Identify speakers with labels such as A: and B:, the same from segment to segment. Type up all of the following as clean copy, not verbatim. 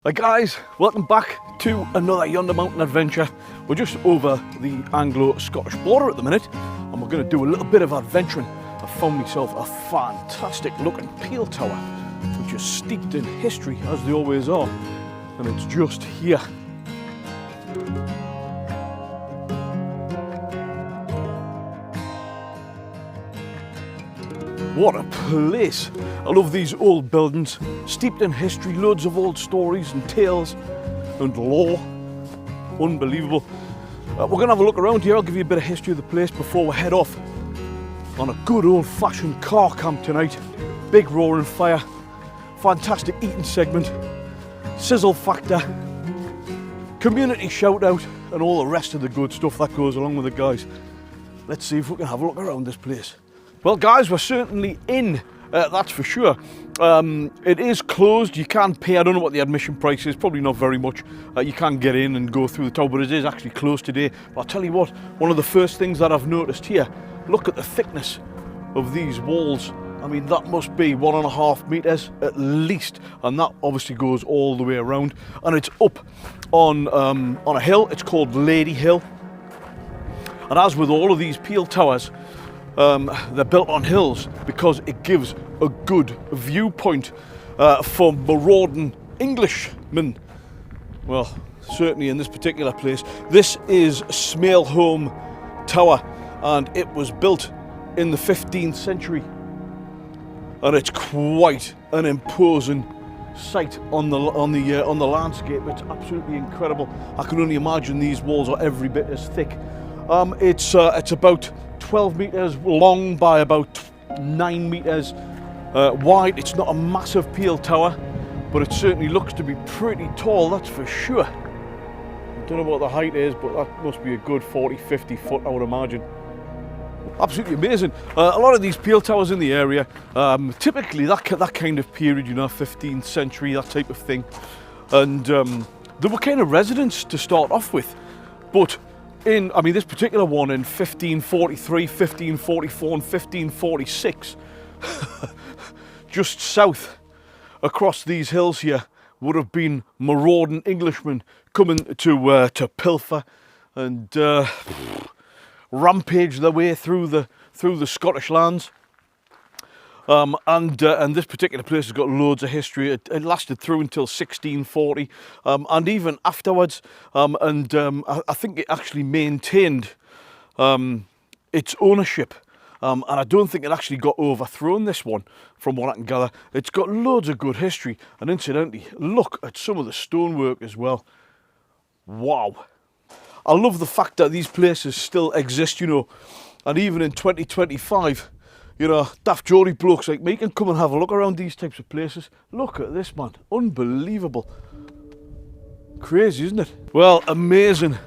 A: Hi guys, welcome back to another Yonder mountain adventure. We're just over the Anglo-Scottish border at the minute and we're going to do a little bit of adventuring. I found myself a fantastic looking peel tower which is steeped in history as they always are, and it's just here. What a place! I love these old buildings, steeped in history, loads of old stories and tales and lore. Unbelievable. We're going to have a look around here. I'll give you a bit of history of the place before we head off on a good old-fashioned car camp tonight. Big roaring fire, fantastic eating segment, sizzle factor, community shout out and all the rest of the good stuff that goes along with it, guys. Let's see if we can have a look around this place. Well guys, we're certainly in, that's for sure. It is closed, you can pay, I don't know what the admission price is, probably not very much. You can get in and go through the tower, but it is actually closed today. But I'll tell you what, one of the first things that I've noticed here, look at the thickness of these walls. I mean, that must be 1.5 meters at least, and that obviously goes all the way around. And it's up on a hill, it's called Lady Hill. And as with all of these peel towers, they're built on hills because it gives a good viewpoint for marauding Englishmen. Well, certainly in this particular place. This is Smailholm Tower, and it was built in the 15th century. And it's quite an imposing sight on the landscape. It's absolutely incredible. I can only imagine these walls are every bit as thick. It's about 12 meters long by about 9 meters wide. It's not a massive peel tower, but it certainly looks to be pretty tall, that's for sure. I don't know what the height is, but that must be a good 40-50 foot, I would imagine. Absolutely amazing. A lot of these peel towers in the area, typically that kind of period, you know, 15th century, that type of thing. And they were kind of residents to start off with, but this particular one in 1543, 1544 and 1546, just south across these hills here would have been marauding Englishmen coming to pilfer and rampage their way through the Scottish lands. And this particular place has got loads of history. It lasted through until 1640, and even afterwards. I think it actually maintained its ownership. And I don't think it actually got overthrown, this one, from what I can gather. It's got loads of good history. And incidentally, look at some of the stonework as well. Wow. I love the fact that these places still exist, you know, and even in 2025, you know, daft Geordie blokes like me can come and have a look around these types of places. Look at this, man. Unbelievable. Crazy, isn't it? Well, amazing.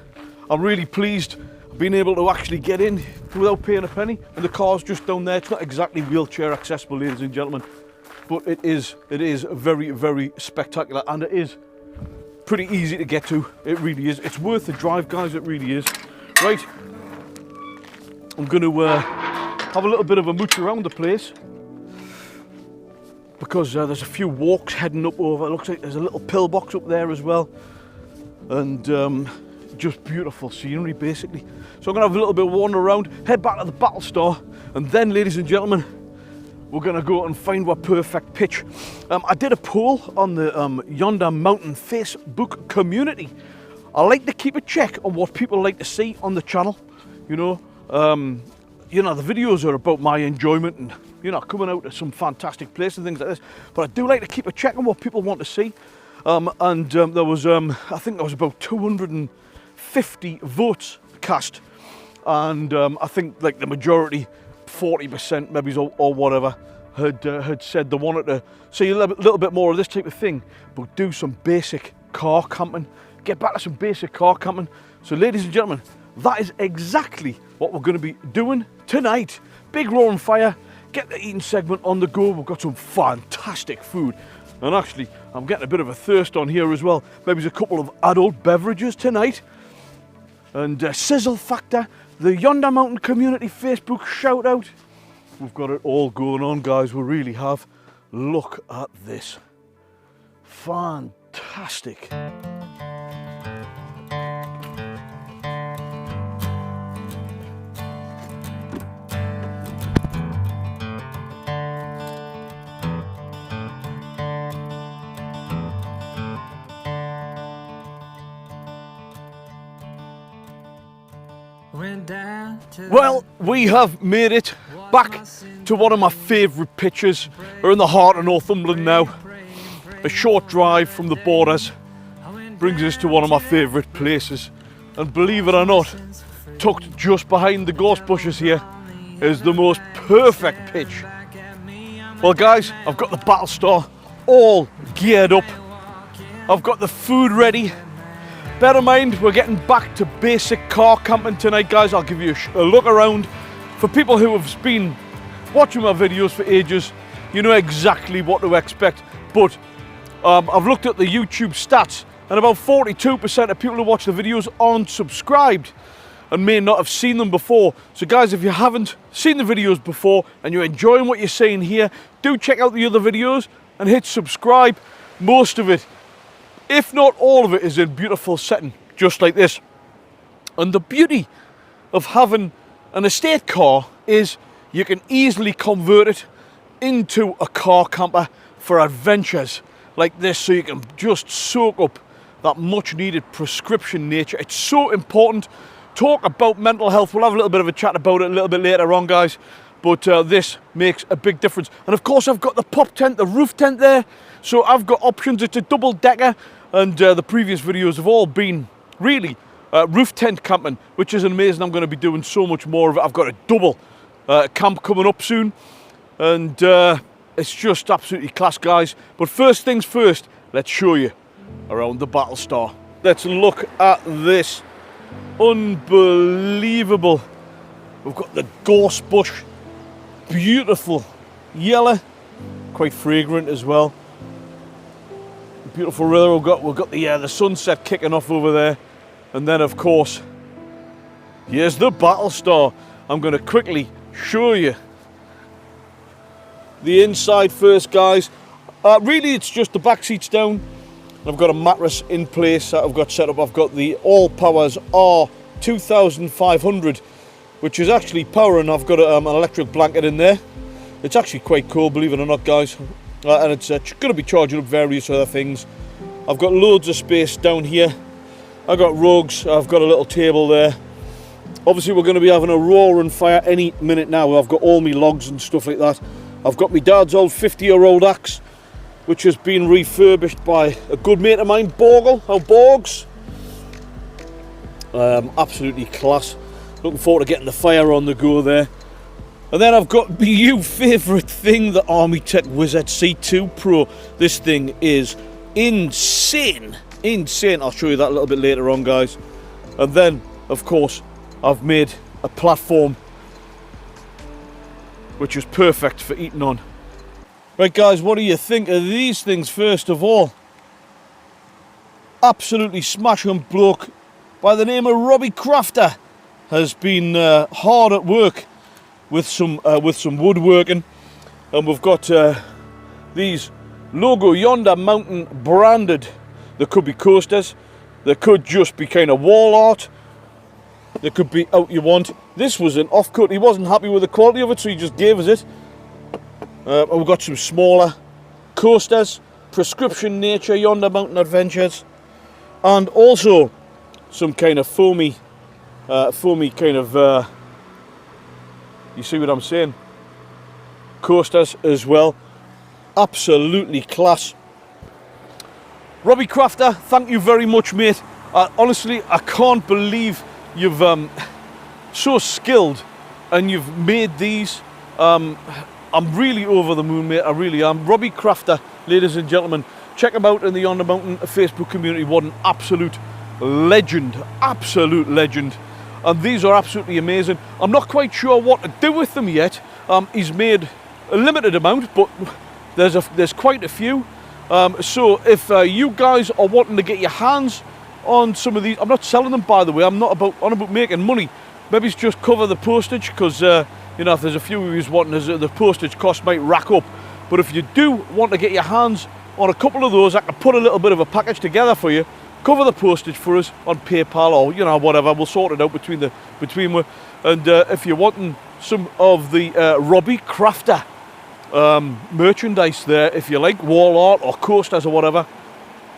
A: I'm really pleased being able to actually get in without paying a penny. And the car's just down there. It's not exactly wheelchair accessible, ladies and gentlemen, but it is very, very spectacular, and it is pretty easy to get to. It really is. It's worth the drive, guys. It really is. Right. I'm going to have a little bit of a mooch around the place because there's a few walks heading up over. It looks like there's a little pillbox up there as well, and just beautiful scenery basically. So I'm gonna have a little bit of wander around, head back to the Battle Star, and then, ladies and gentlemen, we're gonna go and find our perfect pitch. I did a poll on the Yonder Mountain Facebook community. I like to keep a check on what people like to see on the channel, you know. You know, the videos are about my enjoyment and, you know, coming out to some fantastic places and things like this. But I do like to keep a check on what people want to see. There was, I think there was about 250 votes cast. And I think like the majority, 40% maybe or whatever, had said they wanted to see a little bit more of this type of thing, but do some basic car camping. Get back to some basic car camping. So ladies and gentlemen, that is exactly what we're going to be doing tonight. Big roaring fire, get the eating segment on the go. We've got some fantastic food. And actually, I'm getting a bit of a thirst on here as well. Maybe a couple of adult beverages tonight. And sizzle factor, the Yonder Mountain Community Facebook shout out. We've got it all going on, guys. We really have. Look at this. Fantastic. fantastic. Well, we have made it back to one of my favourite pitches. We're in the heart of Northumberland now. A short drive from the borders brings us to one of my favourite places. And believe it or not, tucked just behind the gorse bushes here is the most perfect pitch. Well guys, I've got the Battlestar all geared up. I've got the food ready. Bear in mind, we're getting back to basic car camping tonight, guys. I'll give you a look around. For people who have been watching my videos for ages, you know exactly what to expect. But I've looked at the YouTube stats, and about 42% of people who watch the videos aren't subscribed and may not have seen them before. So guys, if you haven't seen the videos before and you're enjoying what you're seeing here, do check out the other videos and hit subscribe. Most of it, if not all of it, is in beautiful setting, just like this. And the beauty of having an estate car is you can easily convert it into a car camper for adventures like this, so you can just soak up that much needed prescription nature. It's so important. Talk about mental health. We'll have a little bit of a chat about it a little bit later on, guys. But this makes a big difference. And of course, I've got the pop tent, the roof tent there. So I've got options. It's a double decker. And the previous videos have all been really roof tent camping, which is amazing. I'm going to be doing so much more of it. I've got a double camp coming up soon. And it's just absolutely class, guys. But first things first, let's show you around the Battlestar. Let's look at this. Unbelievable. We've got the gorse bush. Beautiful yellow. Quite fragrant as well. Beautiful river. We've got the sunset kicking off over there. And then, of course, here's the Battlestar. I'm going to quickly show you the inside first, guys. Really, it's just the back seats down. I've got a mattress in place that I've got set up. I've got the ALLPOWERS R2500, which is actually powering. I've got an electric blanket in there. It's actually quite cool, believe it or not, guys. And it's going to be charging up various other things. I've got loads of space down here. I've got rugs. I've got a little table there. Obviously, we're going to be having a roaring fire any minute now. I've got all my logs and stuff like that. I've got my dad's old 50-year-old axe, which has been refurbished by a good mate of mine, Borgle, Borgs. Absolutely class. Looking forward to getting the fire on the go there. And then I've got my new favourite thing, the Armitech Wizard C2 Pro. This thing is insane. Insane. I'll show you that a little bit later on, guys. And then, of course, I've made a platform which is perfect for eating on. Right, guys, what do you think of these things first of all? Absolutely smashing bloke by the name of Robbie Crafter has been hard at work with some woodworking, and we've got these logo Yonder Mountain branded. There could be coasters, there could just be kind of wall art, there could be out you want. This was an offcut. He wasn't happy with the quality of it, so he just gave us it. And we've got some smaller coasters, prescription nature, Yonder Mountain Adventures, and also some kind of foamy kind of, you see what I'm saying? Coasters as well. Absolutely class. Robbie Crafter, thank you very much, mate. Honestly, I can't believe you've so skilled and you've made these. I'm really over the moon, mate. I really am. Robbie Crafter, ladies and gentlemen, check him out in the Yonder Mountain Facebook community. What an absolute legend, absolute legend. And these are absolutely amazing. I'm not quite sure what to do with them yet. He's made a limited amount, but there's quite a few. So if you guys are wanting to get your hands on some of these, I'm not selling them, by the way. I'm not on about making money. Maybe it's just cover the postage, because you know, if there's a few of you wanting, the postage cost might rack up. But if you do want to get your hands on a couple of those, I can put a little bit of a package together for you, cover the postage for us on PayPal or, you know, whatever. We'll sort it out between we. And if you're wanting some of the Robbie Crafter merchandise there, if you like, wall art or coasters or whatever,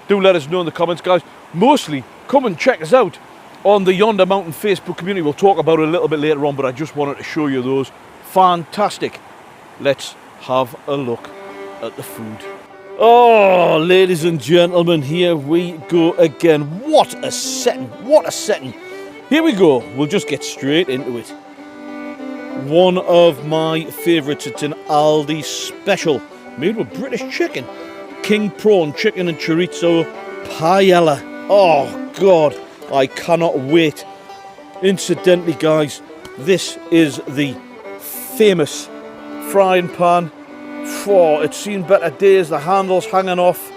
A: do let us know in the comments, guys. Mostly, come and check us out on the Yonder Mountain Facebook community. We'll talk about it a little bit later on, but I just wanted to show you those. Fantastic. Let's have a look at the food. Oh, ladies and gentlemen, here we go again. What a setting, what a setting. Here we go, we'll just get straight into it. One of my favourites, it's an Aldi special, made with British chicken. King prawn, chicken and chorizo, paella. Oh God, I cannot wait. Incidentally, guys, this is the famous frying pan. Oh, it's seen better days, the handle's hanging off.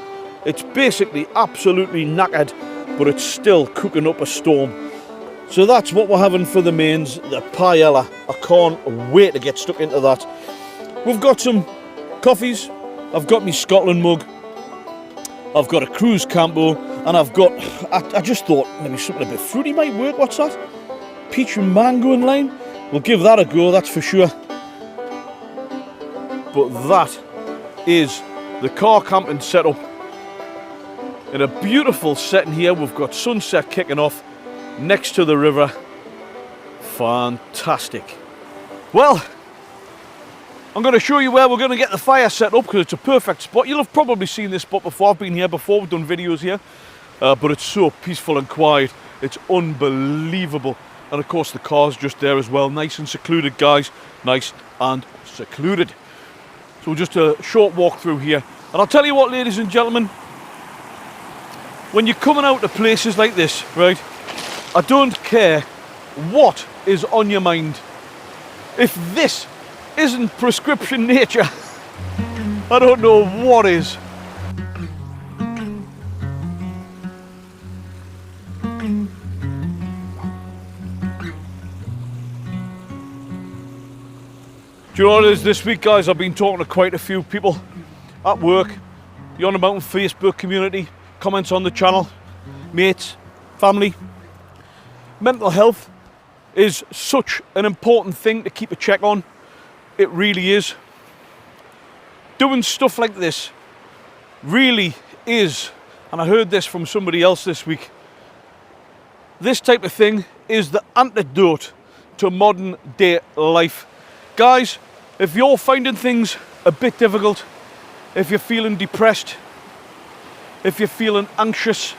A: It's basically absolutely knackered, but it's still cooking up a storm. So that's what we're having for the mains, the paella. I can't wait to get stuck into that. We've got some coffees. I've got my Scotland mug. I've got a Cruise Campo, and I've got, I just thought maybe something a bit fruity might work. What's that? Peach and mango in line. We'll give that a go, that's for sure. But that is the car camping setup in a beautiful setting here. We've got sunset kicking off next to the river. Fantastic. Well, I'm going to show you where we're going to get the fire set up, because it's a perfect spot. You'll have probably seen this spot before. I've been here before, we've done videos here, but it's so peaceful and quiet. It's unbelievable. And of course the car's just there as well. Nice and secluded, guys. Nice and secluded. So just a short walk through here. And I'll tell you what, ladies and gentlemen, when you're coming out to places like this, right, I don't care what is on your mind. If this isn't prescription nature, I don't know what is. Do you know what it is this week, guys? I've been talking to quite a few people at work, the Yonder Mountain Facebook community, comments on the channel, mates, family. Mental health is such an important thing to keep a check on. It really is. Doing stuff like this really is, and I heard this from somebody else this week, this type of thing is the antidote to modern day life. Guys, if you're finding things a bit difficult, if you're feeling depressed, if you're feeling anxious,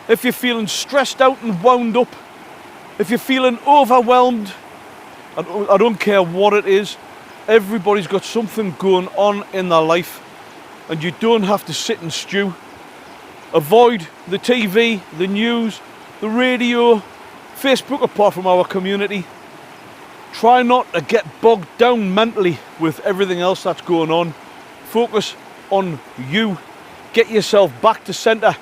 A: if you're feeling stressed out and wound up, if you're feeling overwhelmed, I don't care what it is, everybody's got something going on in their life, and you don't have to sit and stew. Avoid the TV, the news, the radio, Facebook, apart from our community. Try not to get bogged down mentally with everything else that's going on. Focus on you. Get yourself back to centre.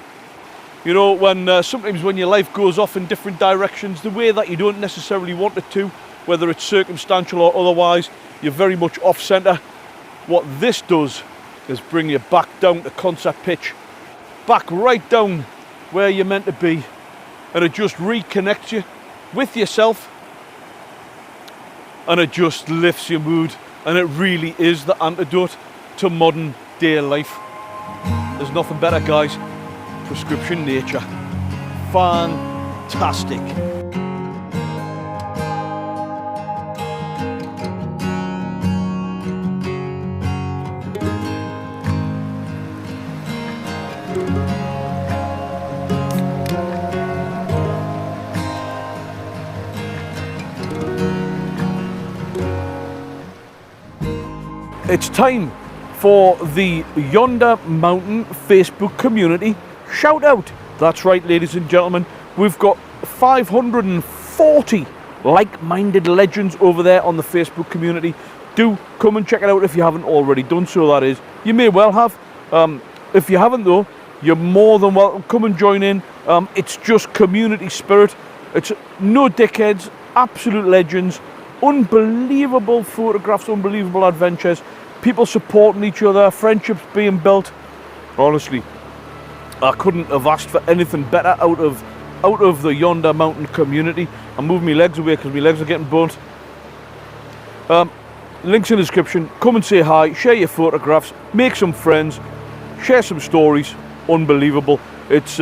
A: You know, when sometimes when your life goes off in different directions, the way that you don't necessarily want it to, whether it's circumstantial or otherwise, you're very much off centre. What this does is bring you back down to concert pitch, back right down where you're meant to be, and it just reconnects you with yourself, and it just lifts your mood, and it really is the antidote to modern day life. There's nothing better, guys. Prescription nature. Fantastic. It's time for the Yonder Mountain Facebook community shout out. That's right, ladies and gentlemen, we've got 540 like-minded legends over there on the Facebook community. Do come and check it out if you haven't already done so, that is. You may well have. If you haven't though, you're more than welcome. Come and join in. It's just community spirit. It's no dickheads, absolute legends, unbelievable photographs, unbelievable adventures, people supporting each other, friendships being built. Honestly, I couldn't have asked for anything better out of the Yonder mountain community. I'm moving my legs away because my legs are getting burnt. Links in the description. Come and say hi, share your photographs, make some friends, share some stories. Unbelievable. It's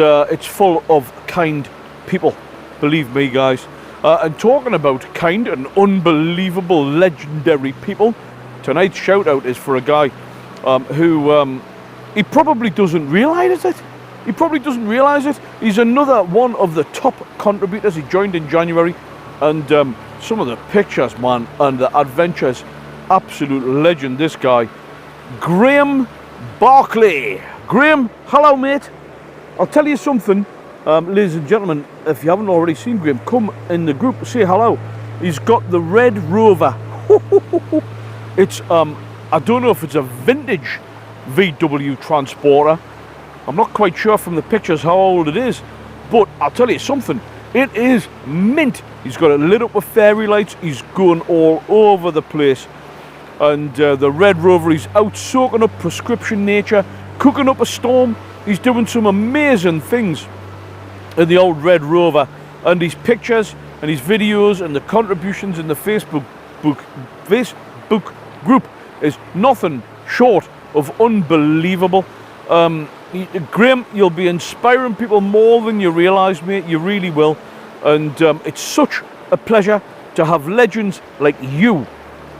A: full of kind people, believe me, guys. And talking about kind and unbelievable legendary people, tonight's shout out is for a guy who he probably doesn't realise it. He probably doesn't realise it. He's another one of the top contributors. He joined in January, and some of the pictures, man, and the adventures, absolute legend. This guy, Graham Barclay. Graham, hello, mate. I'll tell you something, ladies and gentlemen. If you haven't already seen Graham, come in the group, say hello. He's got the Red Rover. It's I don't know if it's a vintage VW transporter. I'm not quite sure from the pictures how old it is, but I'll tell you something, it is mint. He's got it lit up with fairy lights. He's going all over the place, and the Red Rover, he's out soaking up prescription nature, cooking up a storm. He's doing some amazing things in the old Red Rover, and his pictures and his videos and the contributions in the Facebook group is nothing short of unbelievable. Graham, you'll be inspiring people more than you realise, mate. You really will. And it's such a pleasure to have legends like you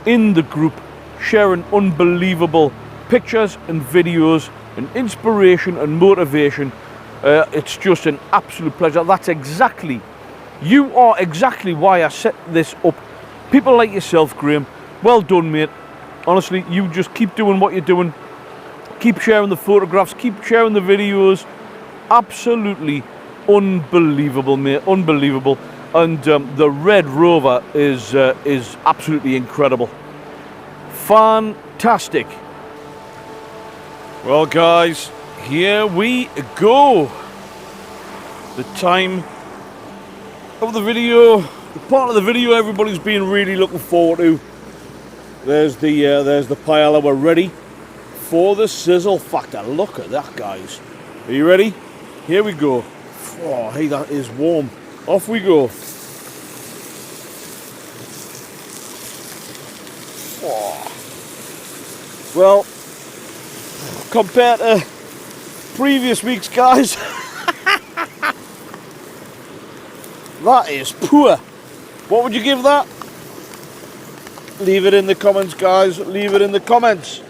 A: in the group, sharing unbelievable pictures and videos and inspiration and motivation. It's just an absolute pleasure. You are exactly why I set this up. People like yourself, Graham, well done, mate. Honestly, you just keep doing what you're doing. Keep sharing the photographs, keep sharing the videos. Absolutely unbelievable, mate, unbelievable. And the Red Rover is absolutely incredible. Fantastic. Well, guys, here we go. The time of the video, the part of the video everybody's been really looking forward to. There's the paella. We're ready for the sizzle factor. Look at that, guys. Are you ready? Here we go. Oh, hey, that is warm. Off we go. Oh. Well, compared to previous weeks, guys, that is poor. What would you give that? Leave it in the comments, guys. Leave it in the comments.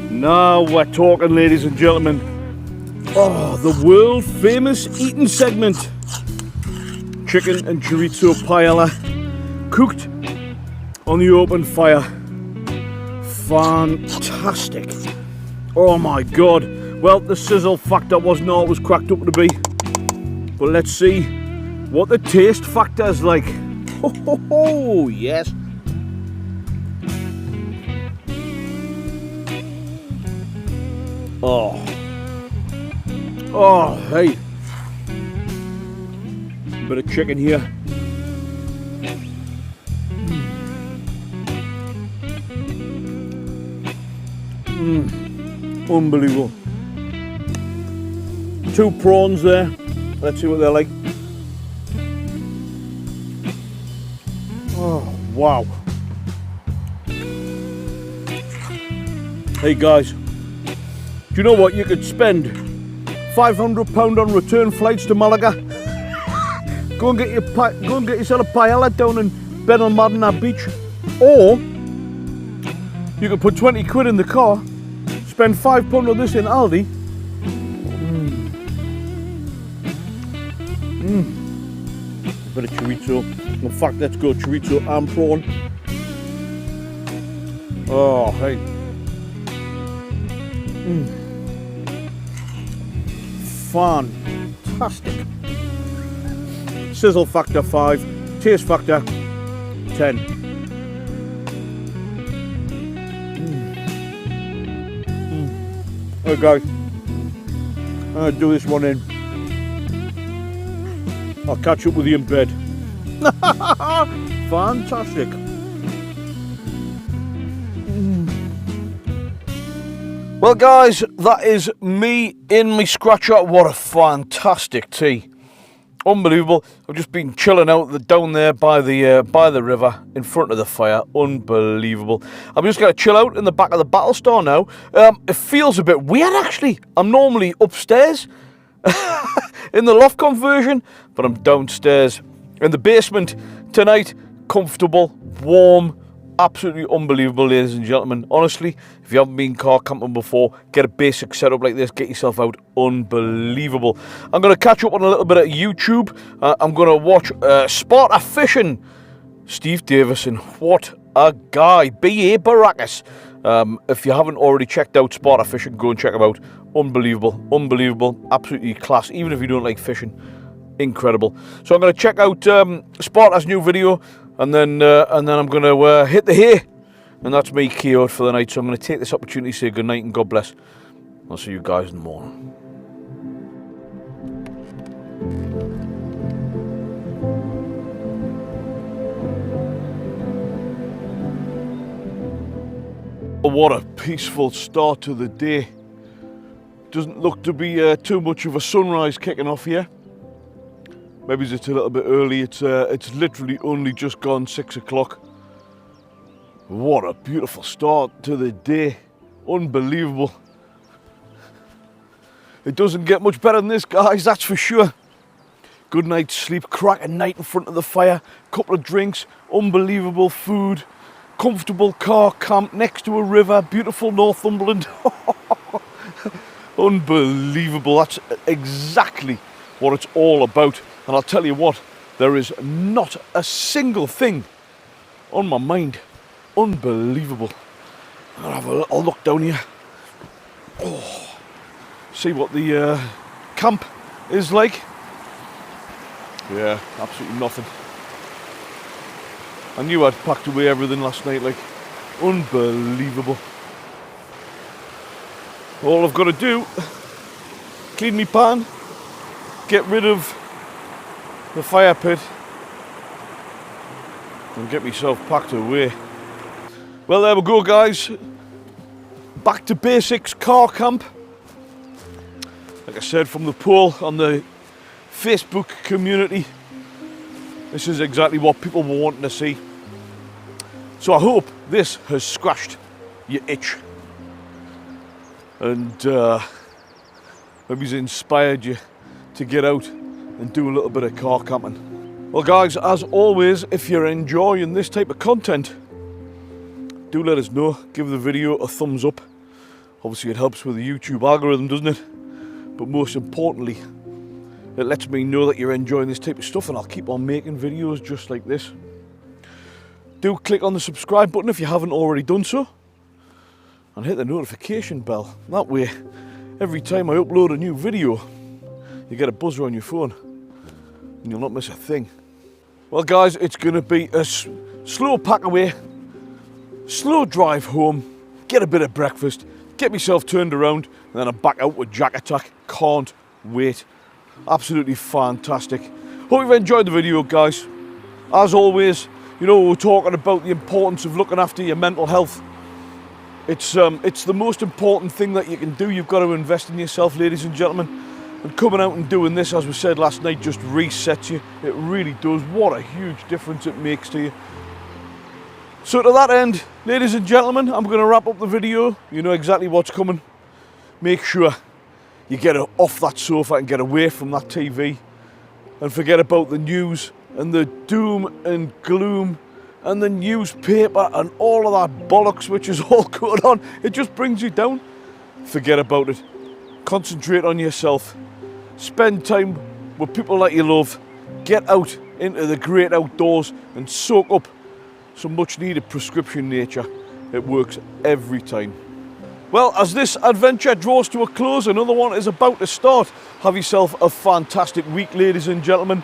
A: Now we're talking, ladies and gentlemen. Oh, the world famous eating segment. Chicken and chorizo paella, cooked on the open fire. Fantastic. Oh my God. Well, the sizzle factor wasn't all it was cracked up to be. But let's see what the taste factor is like. Ho ho ho, yes. Oh. Oh, hey. Bit of chicken here. Unbelievable. 2 prawns there. Let's see what they're like. Oh, wow. Hey guys, do you know what? You could spend £500 on return flights to Malaga. Go and get yourself a paella down in Benalmádena Beach, or you could put 20 quid in the car, spend £5 on this in Aldi. A bit of chorizo. In fact, let's go chorizo and prawn. Oh, hey. Fantastic. Sizzle factor 5, taste factor 10. Hey guys, I'm gonna do this one in. I'll catch up with you in bed. Well guys, that is me in my scratcher. What a fantastic tea. Unbelievable. I've just been chilling out down there by the river in front of the fire. Unbelievable. I'm just going to chill out in the back of the Battlestar now. It feels a bit weird actually. I'm normally upstairs in the loft conversion, but I'm downstairs in the basement tonight. Comfortable, warm, absolutely unbelievable, ladies and gentlemen. Honestly, if you haven't been car camping before, get a basic setup like this, get yourself out. Unbelievable. I'm going to catch up on a little bit of YouTube. I'm going to watch Sparta Fishing. Steve Davison, what a guy. B.A. Baracus. If you haven't already checked out Sparta Fishing, go and check him out. Unbelievable, unbelievable, absolutely class. Even if you don't like fishing, incredible. So I'm going to check out Sparta's new video, and then I'm going to hit the hay. And that's me KO'd for the night. So I'm going to take this opportunity to say good night and God bless. I'll see you guys in the morning. What a peaceful start to the day. Doesn't look to be too much of a sunrise kicking off here. Maybe it's a little bit early. It's literally only just gone 6 o'clock. What a beautiful start to the day. Unbelievable. It doesn't get much better than this, guys, that's for sure. Good night's sleep, cracking night in front of the fire, couple of drinks, unbelievable food, comfortable car camp next to a river, beautiful Northumberland. Unbelievable, that's exactly what it's all about. And I'll tell you what, there is not a single thing on my mind. Unbelievable. I'm gonna have a little look down here. Oh, see what the camp is like. Yeah, absolutely nothing. I knew I'd packed away everything last night, like, unbelievable. All I've got to do, clean me pan, get rid of the fire pit, and get myself packed away. Well, there we go, guys. Back to basics, car camp. Like I said, from the poll on the Facebook community, this is exactly what people were wanting to see. So I hope this has scratched your itch and maybe it's inspired you to get out and do a little bit of car camping. Well guys, as always, if you're enjoying this type of content, do let us know. Give the video a thumbs up. Obviously it helps with the YouTube algorithm, doesn't it? But most importantly, it lets me know that you're enjoying this type of stuff, and I'll keep on making videos just like this. Do click on the subscribe button if you haven't already done so, and hit the notification bell. That way, every time I upload a new video, you get a buzzer on your phone and you'll not miss a thing. Well guys, it's going to be a slow pack away, slow drive home, get a bit of breakfast, get myself turned around, and then I'm back out with Jack Attack. Can't wait. Absolutely fantastic. Hope you've enjoyed the video, guys. As always, you know, we're talking about the importance of looking after your mental health. It's the most important thing that you can do. You've got to invest in yourself, ladies and gentlemen. And coming out and doing this, as we said last night, just resets you. It really does. What a huge difference it makes to you. So to that end, ladies and gentlemen, I'm going to wrap up the video. You know exactly what's coming. Make sure you get off that sofa and get away from that TV and forget about the news and the doom and gloom and the newspaper and all of that bollocks which is all going on. It just brings you down. Forget about it. Concentrate on yourself. Spend time with people that you love. Get out into the great outdoors and soak up some much needed prescription nature. It works every time. Well, as this adventure draws to a close, another one is about to start. Have yourself a fantastic week, ladies and gentlemen.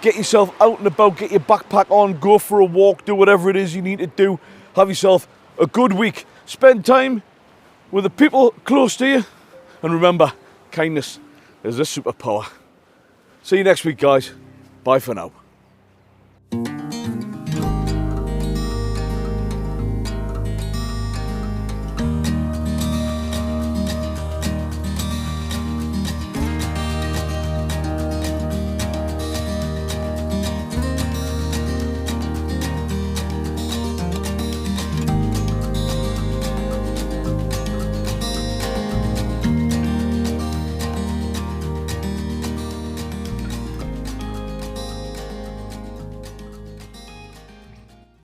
A: Get yourself out and about, get your backpack on, go for a walk, do whatever it is you need to do. Have yourself a good week. Spend time with the people close to you. And remember, kindness is a superpower. See you next week, guys. Bye for now.